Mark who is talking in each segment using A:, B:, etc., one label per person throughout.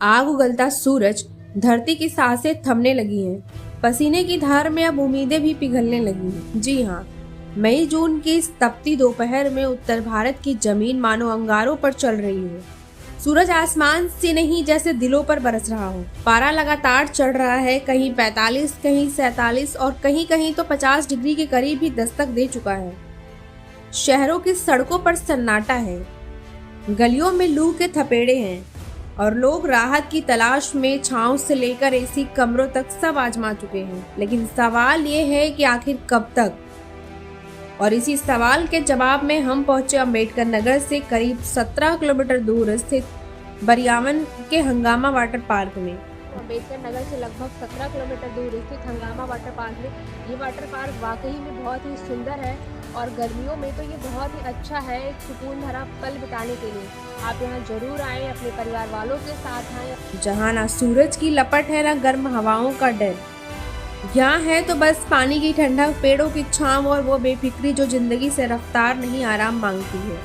A: आग उगलता सूरज, धरती की सांसें थमने लगी हैं। पसीने की धार में अब उम्मीदें भी पिघलने लगी हैं। जी हाँ, मई जून की इस तपती दोपहर में उत्तर भारत की जमीन मानो अंगारों पर चल रही है। सूरज आसमान से नहीं जैसे दिलों पर बरस रहा हो। पारा लगातार चढ़ रहा है, कहीं 45, कहीं 47 और कहीं कहीं तो 50 डिग्री के करीब भी दस्तक दे चुका है। शहरों की सड़कों पर सन्नाटा है, गलियों में लू के थपेड़े हैं और लोग राहत की तलाश में छांव से लेकर एसी कमरों तक सब आजमा चुके हैं। लेकिन सवाल ये है कि आखिर कब तक? और इसी सवाल के जवाब में हम पहुंचे अम्बेडकर नगर से करीब 17 किलोमीटर दूर स्थित बरियावन के हंगामा वाटर पार्क में। अम्बेडकर नगर से लगभग 17 किलोमीटर दूर स्थित हंगामा वाटर पार्क में ये वाटर पार्क वाकई में बहुत ही सुंदर है और गर्मियों में तो ये बहुत ही अच्छा है एक सुकून भरा पल बिताने के लिए। आप यहाँ जरूर आए, अपने परिवार वालों के साथ आए। जहाँ ना सूरज की लपट है, ना गर्म हवाओं का डर। यहाँ है तो बस पानी की ठंडक, पेड़ों की छांव और वो बेफिक्री जो जिंदगी से रफ्तार नहीं आराम मांगती है।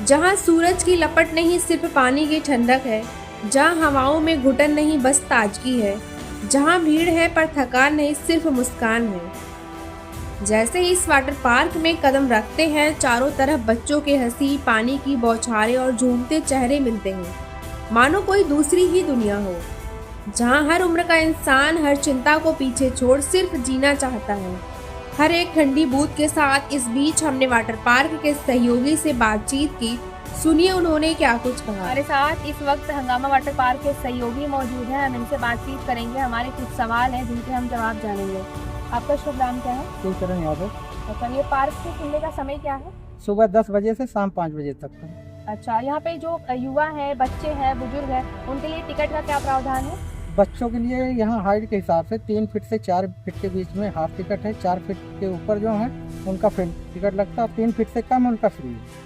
A: जहाँ सूरज की लपट नहीं सिर्फ पानी की ठंडक है, जहाँ हवाओं में घुटन नहीं बस ताजगी है, जहाँ भीड़ है पर थकान नहीं सिर्फ मुस्कान है। जैसे ही इस वाटर पार्क में कदम रखते हैं, चारों तरफ बच्चों के हंसी, पानी की बौछारें और झूमते चेहरे मिलते हैं, मानो कोई दूसरी ही दुनिया हो, जहाँ हर उम्र का इंसान हर चिंता को पीछे छोड़ सिर्फ जीना चाहता है, हर एक ठंडी बूंद के साथ। इस बीच हमने वाटर पार्क के सहयोगी से बातचीत की, सुनिए उन्होंने क्या कुछ कहा। हमारे साथ इस वक्त हंगामा वाटर पार्क के सहयोगी मौजूद हैं, हम इनसे बातचीत करेंगे। हमारे कुछ सवाल हैं जिनके हम जवाब जानेंगे। आपका शुभ नाम क्या है?
B: शिवचरण यादव।
A: अच्छा, ये पार्क के खुलने का समय क्या है?
B: सुबह 10 बजे से शाम 5 बजे तक का।
A: अच्छा, यहाँ पे जो युवा हैं, बच्चे हैं, बुजुर्ग हैं, उनके लिए टिकट का क्या प्रावधान है?
B: बच्चों के लिए यहाँ हाइट के हिसाब से 3 फीट से 4 फीट के बीच में हाफ टिकट है, 4 फीट के ऊपर जो है उनका फुल टिकट लगता है और 3 फीट से कम उनका फ्री है।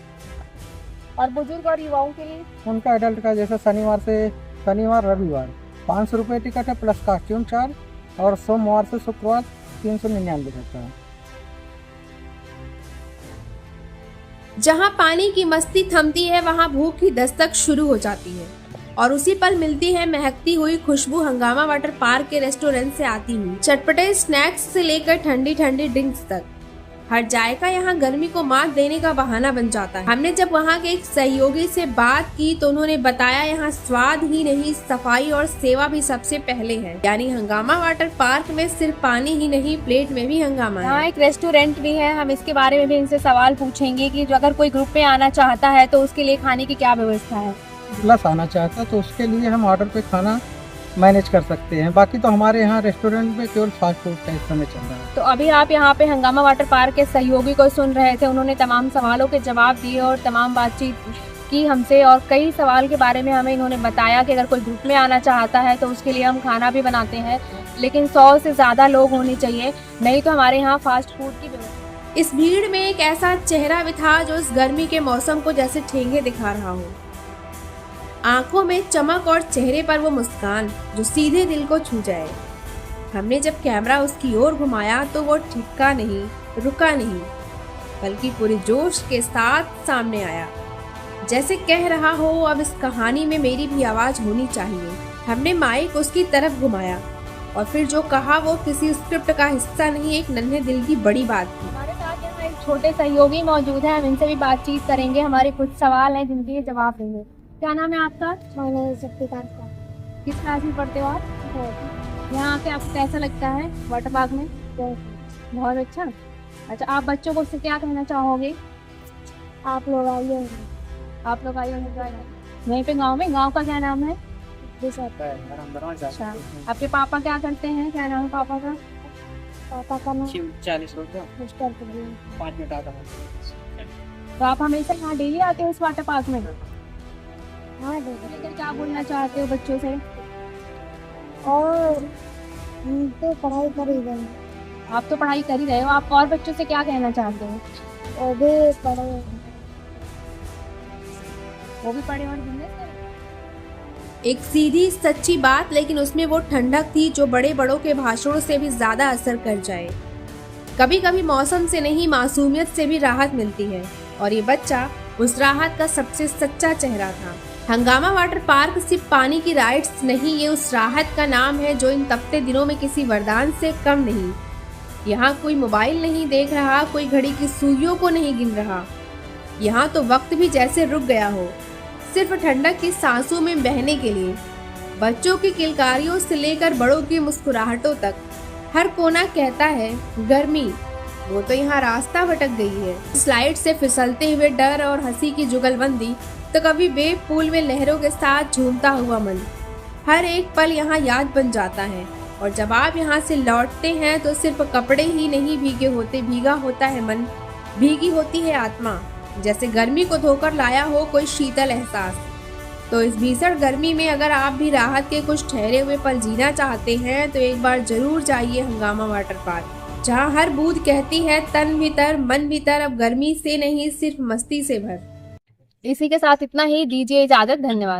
A: और बुजुर्ग और युवाओं के लिए?
B: उनका एडल्ट का जैसे शनिवार रविवार 500 रुपये टिकट है प्लस कॉस्ट्यूम चार्ज, और सोमवार से शुक्रवार 399 रहता है।
A: जहाँ पानी की मस्ती थमती है, वहाँ भूख की दस्तक शुरू हो जाती है और उसी पल मिलती है महकती हुई खुशबू हंगामा वाटर पार्क के रेस्टोरेंट से आती हुई। चटपटे स्नैक्स से लेकर ठंडी ठंडी ड्रिंक्स तक हर जायका यहाँ गर्मी को मात देने का बहाना बन जाता है। हमने जब वहाँ के एक सहयोगी से बात की तो उन्होंने बताया यहाँ स्वाद ही नहीं, सफाई और सेवा भी सबसे पहले है। यानी हंगामा वाटर पार्क में सिर्फ पानी ही नहीं, प्लेट में भी हंगामा है। यहाँ एक रेस्टोरेंट भी है, हम इसके बारे में भी इनसे सवाल पूछेंगे कि अगर कोई ग्रुप में आना चाहता है तो उसके लिए खाने की क्या व्यवस्था है।
B: प्लस आना चाहता है तो उसके लिए हम ऑर्डर पे खाना मैनेज कर सकते हैं। बाकी तो हमारे यहाँ रेस्टोरेंट में केवल फास्ट फूड का इस समय चल रहा है।
A: तो अभी आप यहाँ पे हंगामा वाटर पार्क के सहयोगी को सुन रहे थे, उन्होंने तमाम सवालों के जवाब दिए और तमाम बातचीत की हमसे, और कई सवाल के बारे में हमें इन्होंने बताया कि अगर कोई ग्रुप में आना चाहता है तो उसके लिए हम खाना भी बनाते हैं, लेकिन 100 से ज़्यादा लोग होने चाहिए, नहीं तो हमारे यहाँ फास्ट फूड की व्यवस्था। इस भीड़ में एक ऐसा चेहरा भी था जो इस गर्मी के मौसम को जैसे ठेंगे दिखा रहा हो, आंखों में चमक और चेहरे पर वो मुस्कान जो सीधे दिल को छू जाए। हमने जब कैमरा उसकी ओर घुमाया तो वो ठिठका नहीं, रुका नहीं, बल्कि पूरे जोश के साथ सामने आया, जैसे कह रहा हो अब इस कहानी में मेरी भी आवाज होनी चाहिए। हमने माइक उसकी तरफ घुमाया और फिर जो कहा वो किसी स्क्रिप्ट का हिस्सा नहीं, एक नन्हे दिल की बड़ी बात थी। हमारे साथ यहाँ एक छोटे सहयोगी मौजूद है, हम इनसे भी बातचीत करेंगे। हमारे कुछ सवाल हैं जिनके जवाब देंगे। क्या नाम है आपका? किस क्लास में पढ़ते हो आप? यहाँ आके आपको कैसा लगता है वाटर पार्क में? बहुत अच्छा। अच्छा, आप बच्चों को उससे क्या कहना चाहोगे?
C: आप लोग आइए।
A: आप लोग आइए वहीं पे गांव में। गांव का क्या नाम है? अच्छा, आपके पापा क्या करते हैं? क्या नाम है पापा का?
C: पापा का नाम
B: 40 रुपये 5 मिनट आता है।
A: तो आप हमेशा यहाँ डेली आते हो इस वाटर पार्क में?
C: हाँ,
A: लेकर क्या बोलना चाहते हो बच्चों से?
C: और तो पढ़ाई कर ही रहे हैं।
A: आप तो पढ़ाई कर ही रहे हो, आप और बच्चों से क्या कहना चाहते हो?
C: वो भी पढ़े,
A: वो भी पढ़े और बिजनेस करें। एक सीधी सच्ची बात, लेकिन उसमें वो ठंडक थी जो बड़े बड़ों के भाषणों से भी ज्यादा असर कर जाए। कभी कभी मौसम से नहीं, मासूमियत से भी राहत मिलती है, और ये बच्चा उस राहत का सबसे सच्चा चेहरा था। हंगामा वाटर पार्क सिर्फ पानी की राइड्स नहीं, ये उस राहत का नाम है जो इन तपते दिनों में किसी वरदान से कम नहीं। यहाँ कोई मोबाइल नहीं देख रहा, कोई घड़ी की सुइयों को नहीं गिन रहा। यहाँ तो वक्त भी जैसे रुक गया हो, सिर्फ ठंडक की सांसों में बहने के लिए। बच्चों की किलकारियों से लेकर बड़ों की मुस्कुराहटों तक हर कोना कहता है गर्मी। वो तो यहाँ रास्ता भटक गई है। स्लाइड से फिसलते हुए डर और हंसी की जुगलबंदी, तो कभी वेव पूल में लहरों के साथ झूमता हुआ मन, हर एक पल यहाँ याद बन जाता है। और जब आप यहाँ से लौटते हैं तो सिर्फ कपड़े ही नहीं भीगे होते, भीगा होता है मन, भीगी होती है आत्मा, जैसे गर्मी को धोकर लाया हो कोई शीतल एहसास। तो इस भीषण गर्मी में अगर आप भी राहत के कुछ ठहरे हुए पल जीना चाहते हैं तो एक बार जरूर जाइए हंगामा वाटर पार्क, जहाँ हर बूंद कहती है तन भीतर मन भीतर अब गर्मी से नहीं सिर्फ मस्ती से भर।
D: इसी के साथ इतना ही, दीजिए इजाजत, धन्यवाद।